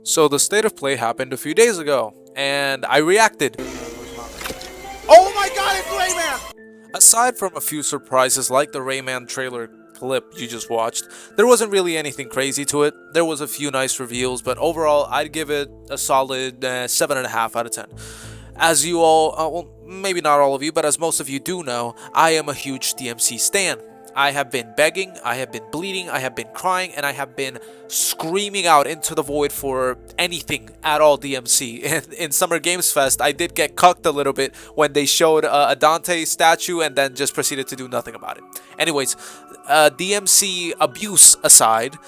So the state of play happened a few days ago, and I reacted. Oh my god, it's Rayman! Aside from a few surprises like the Rayman trailer clip you just watched, there wasn't really anything crazy to it. There was a few nice reveals, but overall I'd give it a solid 7.5 out of 10. As you all, well, maybe not all of you, but as most of you do know, I am a huge DMC stan. I have been begging, I have been bleeding, I have been crying, and I have been screaming out into the void for anything at all DMC. And in Summer Games Fest, I did get cucked a little bit when they showed a Dante statue and then just proceeded to do nothing about it. Anyways, DMC abuse aside,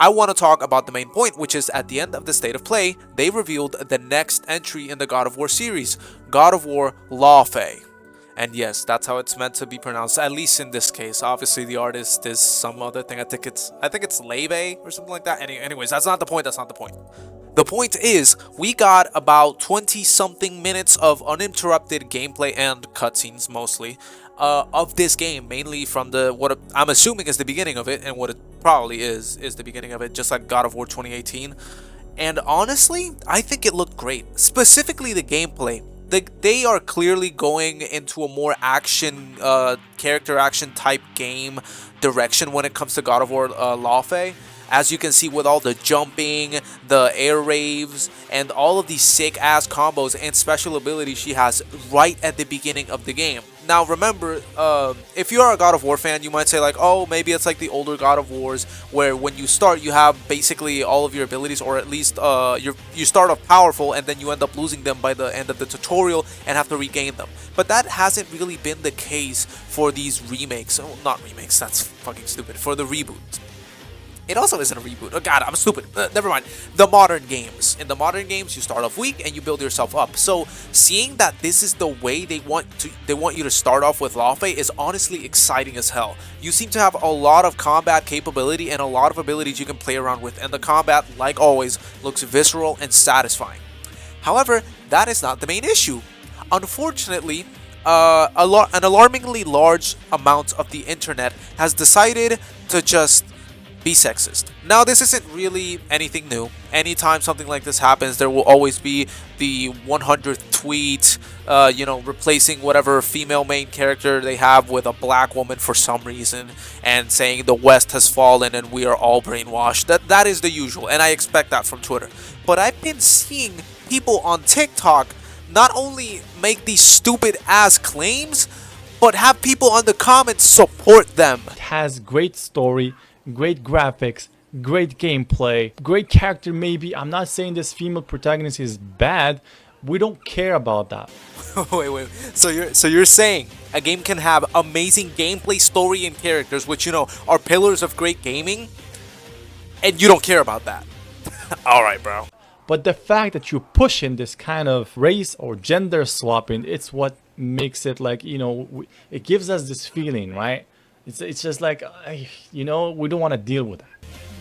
I want to talk about the main point, which is at the end of the State of Play, they revealed the next entry in the God of War series, God of War Laufey. And yes, that's how it's meant to be pronounced, at least in this case. Obviously, the artist is some other thing. I think it's Laufey or something like that. Anyways, that's not the point. That's not the point. The point is, we got about 20-something minutes of uninterrupted gameplay and cutscenes, mostly, of this game, mainly from what I'm assuming is the beginning of it, and what it probably is the beginning of it, just like God of War 2018. And honestly, I think it looked great, specifically the gameplay. They are clearly going into a more action, character action type game direction when it comes to God of War Laufey. As you can see with all the jumping, the air raves, and all of these sick ass combos and special abilities she has right at the beginning of the game. Now remember, if you are a God of War fan, you might say like, oh, maybe it's like the older God of Wars where when you start you have basically all of your abilities, or at least you start off powerful and then you end up losing them by the end of the tutorial and have to regain them. But that hasn't really been the case for these remakes. Oh, not remakes, that's fucking stupid. For the reboots. It also isn't a reboot. Oh god, I'm stupid. Never mind. The modern games. In the modern games, you start off weak and you build yourself up. So seeing that this is the way they want you to start off with Laufey is honestly exciting as hell. You seem to have a lot of combat capability and a lot of abilities you can play around with, and the combat, like always, looks visceral and satisfying. However, that is not the main issue. Unfortunately, an alarmingly large amount of the internet has decided to just be sexist. Now, this isn't really anything new. Anytime something like this happens, there will always be the 100th tweet, replacing whatever female main character they have with a black woman for some reason, and saying the West has fallen and we are all brainwashed. That is the usual, and I expect that from Twitter. But I've been seeing people on TikTok not only make these stupid ass claims, but have people on the comments support them. It has great story, great graphics, great gameplay, great character maybe. I'm not saying this female protagonist is bad. We don't care about that. wait. So you're saying a game can have amazing gameplay, story, and characters, which are pillars of great gaming, and you don't care about that? All right, bro. But the fact that you're pushing this kind of race or gender swapping, it's what makes it like, it gives us this feeling, right? It's just like, we don't want to deal with that.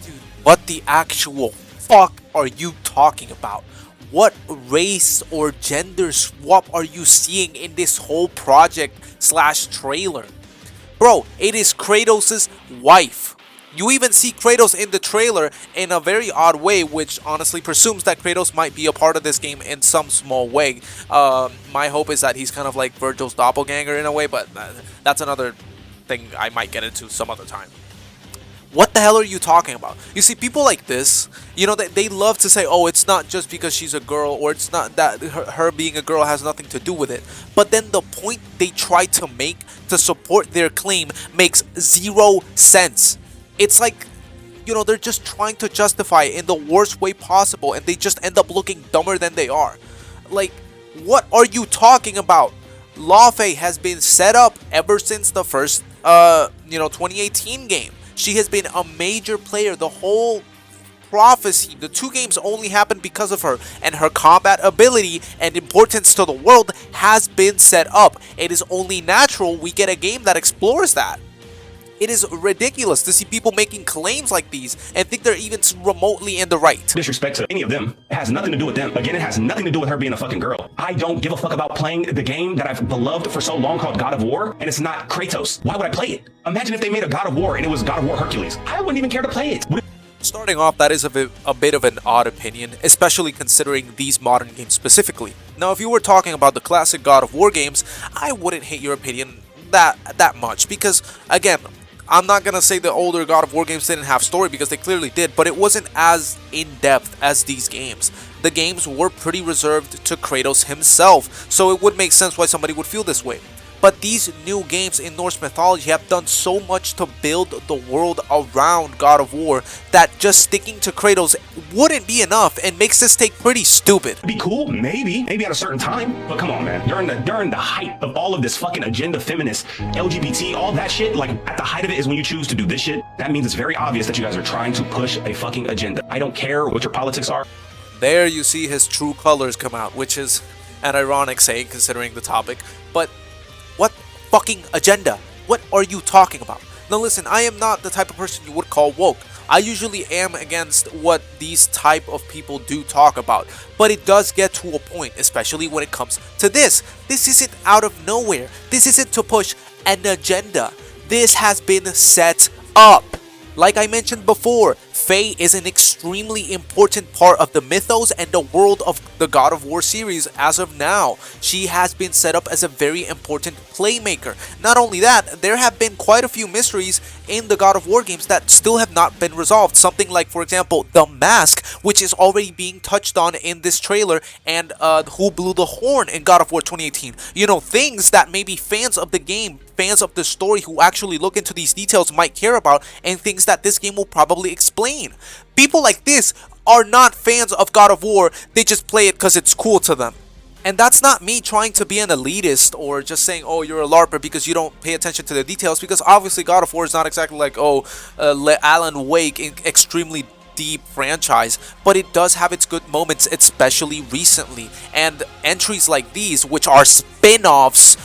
Dude, what the actual fuck are you talking about? What race or gender swap are you seeing in this whole project/trailer? Bro, it is Kratos' wife. You even see Kratos in the trailer in a very odd way, which honestly presumes that Kratos might be a part of this game in some small way. My hope is that he's kind of like Virgil's doppelganger in a way, but that's another thing I might get into some other time. What the hell are you talking about? You see, people like this, they love to say, oh, it's not just because she's a girl, or it's not that her being a girl has nothing to do with it. But then the point they try to make to support their claim makes zero sense. It's like, they're just trying to justify it in the worst way possible, and they just end up looking dumber than they are. Like, what are you talking about? Laufey has been set up ever since the first 2018 game. She has been a major player. The whole prophecy, the two games only happened because of her, and her combat ability and importance to the world has been set up. It is only natural we get a game that explores that. It is ridiculous to see people making claims like these and think they're even remotely in the right. Disrespect to any of them. It has nothing to do with them. Again, it has nothing to do with her being a fucking girl. I don't give a fuck about playing the game that I've beloved for so long called God of War, and it's not Kratos. Why would I play it? Imagine if they made a God of War and it was God of War Hercules. I wouldn't even care to play it. Starting off, that is a bit of an odd opinion, especially considering these modern games specifically. Now, if you were talking about the classic God of War games, I wouldn't hate your opinion that much, because, again, I'm not gonna say the older God of War games didn't have story, because they clearly did, but it wasn't as in-depth as these games. The games were pretty reserved to Kratos himself, so it would make sense why somebody would feel this way. But these new games in Norse mythology have done so much to build the world around God of War that just sticking to Kratos wouldn't be enough and makes this take pretty stupid. Be cool, maybe at a certain time. But come on, man. During the height of all of this fucking agenda, feminist, LGBT, all that shit, like at the height of it is when you choose to do this shit. That means it's very obvious that you guys are trying to push a fucking agenda. I don't care what your politics are. There you see his true colors come out, which is an ironic saying considering the topic, but what fucking agenda? What are you talking about? Now listen, I am not the type of person you would call woke. I usually am against what these type of people do talk about, but it does get to a point, especially when it comes to this. This isn't out of nowhere. This isn't to push an agenda. This has been set up. Like I mentioned before, Faye is an extremely important part of the mythos and the world of the God of War series as of now. She has been set up as a very important playmaker. Not only that, there have been quite a few mysteries in the God of War games that still have not been resolved. Something like, for example, the mask, which is already being touched on in this trailer, and who blew the horn in God of War 2018. You know, things that maybe fans of the game, fans of the story who actually look into these details might care about, and things that this game will probably explain. People like this are not fans of God of War, they just play it because it's cool to them. And that's not me trying to be an elitist or just saying, oh, you're a LARPer because you don't pay attention to the details, because obviously God of War is not exactly like, oh, Alan Wake, extremely deep franchise, but it does have its good moments, especially recently. And entries like these, which are spin-offs,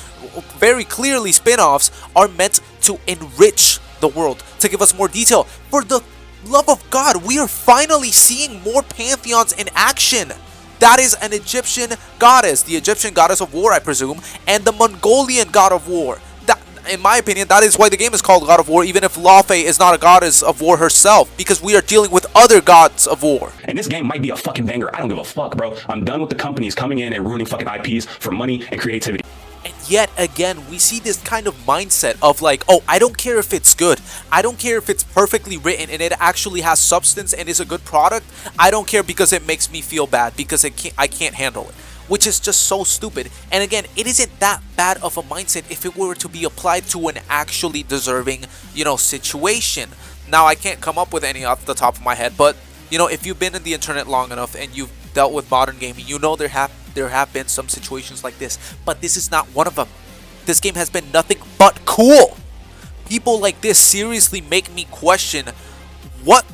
very clearly spin-offs, are meant to enrich the world, to give us more detail. For the love of God, we are finally seeing more pantheons in action. That is an Egyptian goddess, the Egyptian goddess of war, I presume, and the Mongolian god of war. That, in my opinion, that is why the game is called God of War, even if Laufey is not a goddess of war herself, because we are dealing with other gods of war. And this game might be a fucking banger. I don't give a fuck, bro. I'm done with the companies coming in and ruining fucking IPs for money and creativity. And yet again, we see this kind of mindset of like, oh, I don't care if it's good. I don't care if it's perfectly written and it actually has substance and is a good product. I don't care because it makes me feel bad because I can't handle it. Which is just so stupid. And again, it isn't that bad of a mindset if it were to be applied to an actually deserving, you know, situation. Now, I can't come up with any off the top of my head, but, you know, if you've been in the internet long enough and you've dealt with modern gaming, you know there have been some situations like this, but this is not one of them. This game has been nothing but cool. People like this seriously make me question what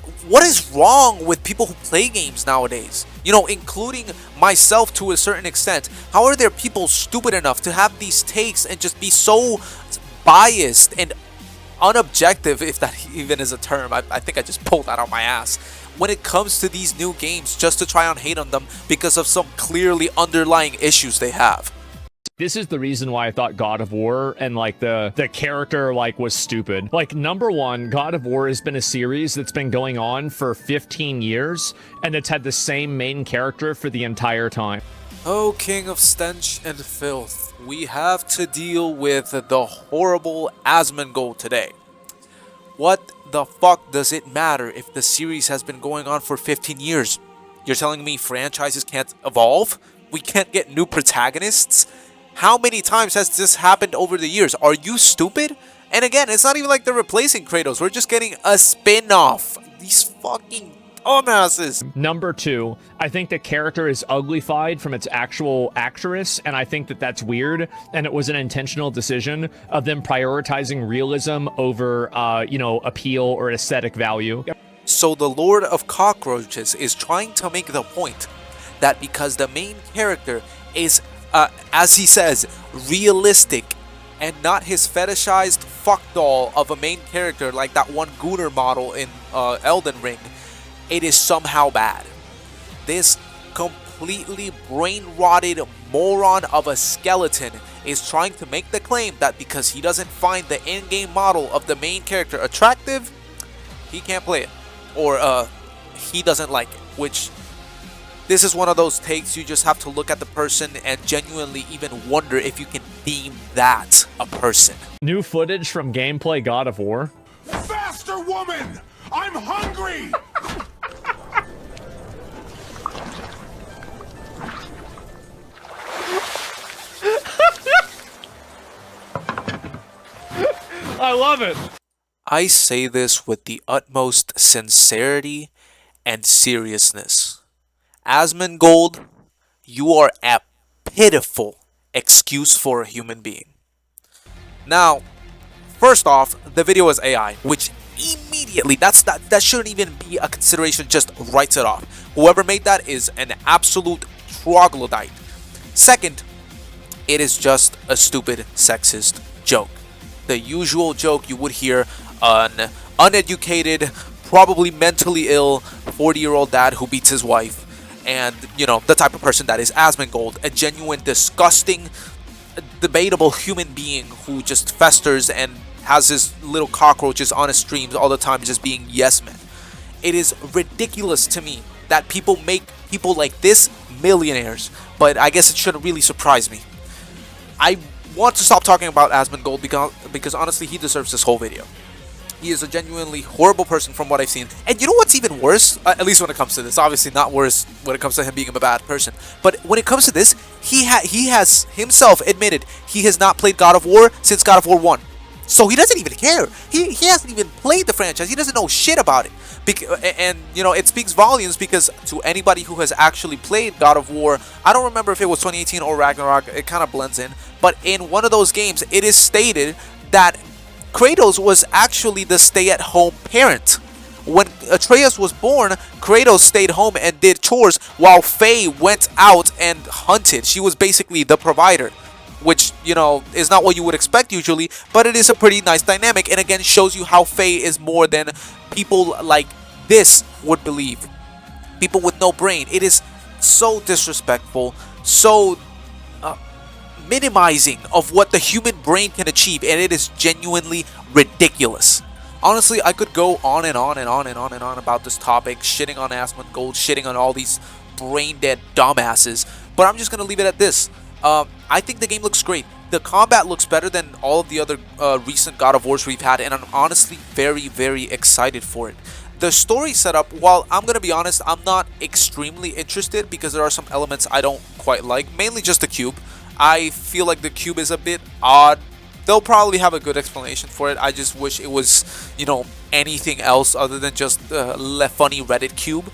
is wrong with people who play games nowadays? You know, including myself to a certain extent. How are there people stupid enough to have these takes and just be so biased and unobjective, if that even is a term? I think I just pulled that out my ass. When it comes to these new games, just to try and hate on them because of some clearly underlying issues they have. This is the reason why I thought God of War and like the character like was stupid. Like, number one, God of War has been a series that's been going on for 15 years and it's had the same main character for the entire time. Oh, King of Stench and Filth, we have to deal with the horrible Asmongold today. What the fuck does it matter if the series has been going on for 15 years? You're telling me franchises can't evolve? We can't get new protagonists? How many times has this happened over the years? Are you stupid? And again, it's not even like they're replacing Kratos. We're just getting a spin-off. These fucking dumbasses. Number two, I think the character is uglified from its actual actress, and I think that that's weird, and it was an intentional decision of them prioritizing realism over, you know, appeal or aesthetic value. So the Lord of Cockroaches is trying to make the point that because the main character is, as he says, realistic and not his fetishized fuck doll of a main character like that one Gunnar model in Elden Ring, it is somehow bad. This completely brain-rotted moron of a skeleton is trying to make the claim that because he doesn't find the in-game model of the main character attractive, he can't play it. Or he doesn't like it, which this is one of those takes you just have to look at the person and genuinely even wonder if you can deem that a person. New footage from gameplay God of War. Faster, woman! I'm hungry! I love it. I say this with the utmost sincerity and seriousness. Asmongold, you are a pitiful excuse for a human being. Now, first off, the video is AI, which immediately, that shouldn't even be a consideration, just writes it off. Whoever made that is an absolute troglodyte. Second, it is just a stupid sexist joke. The usual joke you would hear an uneducated, probably mentally ill 40-year-old dad who beats his wife, and, you know, the type of person that is Asmongold, a genuine, disgusting, debatable human being who just festers and has his little cockroaches on his streams all the time just being yes men. It is ridiculous to me that people make people like this millionaires, but I guess it shouldn't really surprise me. I want to stop talking about Asmongold because honestly he deserves this whole video. He is a genuinely horrible person from what I've seen. And you know what's even worse? At least when it comes to this. Obviously not worse when it comes to him being a bad person. But when it comes to this, he has himself admitted he has not played God of War since God of War 1. So he doesn't even care. He hasn't even played the franchise. He doesn't know shit about it. And, you know, it speaks volumes because to anybody who has actually played God of War, I don't remember if it was 2018 or Ragnarok, it kind of blends in. But in one of those games, it is stated that Kratos was actually the stay-at-home parent. When Atreus was born, Kratos stayed home and did chores while Faye went out and hunted. She was basically the provider, which, you know, is not what you would expect usually, but it is a pretty nice dynamic, and again shows you how Faye is more than people like this would believe. People with no brain. It is so disrespectful, so minimizing of what the human brain can achieve, and it is genuinely ridiculous. Honestly, I could go on and on and on and on and on about this topic, shitting on Asmongold, shitting on all these brain-dead dumbasses, but I'm just going to leave it at this. I think the game looks great. The combat looks better than all of the other recent God of Wars we've had, and I'm honestly very, very excited for it. The story setup, while I'm going to be honest, I'm not extremely interested because there are some elements I don't quite like, mainly just the cube. I feel like the cube is a bit odd. They'll probably have a good explanation for it. I just wish it was, you know, anything else other than just a funny Reddit cube.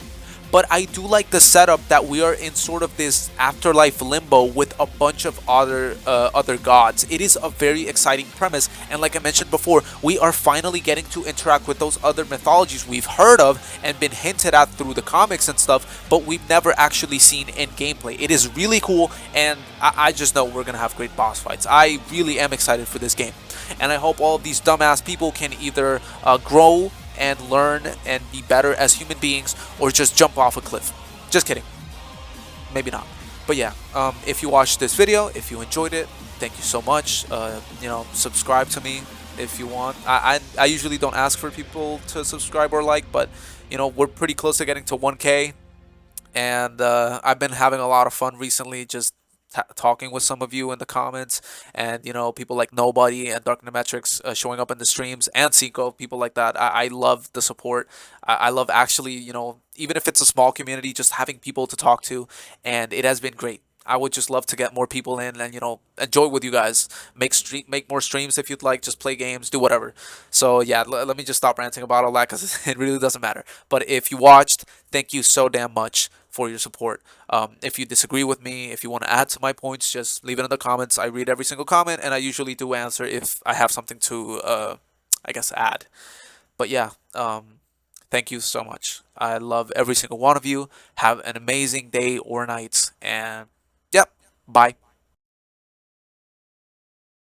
But I do like the setup that we are in sort of this afterlife limbo with a bunch of other gods. It is a very exciting premise, and like I mentioned before, we are finally getting to interact with those other mythologies we've heard of and been hinted at through the comics and stuff, but we've never actually seen in gameplay. It is really cool, and I just know we're gonna have great boss fights. I really am excited for this game, and I hope all of these dumbass people can either grow and learn and be better as human beings, or just jump off a cliff. Just kidding. Maybe not. But yeah, if you watched this video, if you enjoyed it, thank you so much. You know, subscribe to me if you want. I usually don't ask for people to subscribe or like, but you know, we're pretty close to getting to 1K, and I've been having a lot of fun recently, just talking with some of you in the comments, and you know, people like Nobody and Dark Nemetrics showing up in the streams, and Cinco, people like that. I love the support. I love actually, you know, even if it's a small community, just having people to talk to, and it has been great. I would just love to get more people in and, you know, enjoy with you guys. Make more streams if you'd like. Just play games, do whatever. So yeah, let me just stop ranting about all that because it really doesn't matter. But if you watched, thank you so damn much for your support. If you disagree with me, if you want to add to my points, just leave it in the comments. I read every single comment, and I usually do answer if I have something to, I guess, add. But yeah, thank you so much. I love every single one of you. Have an amazing day or night, and yep, bye.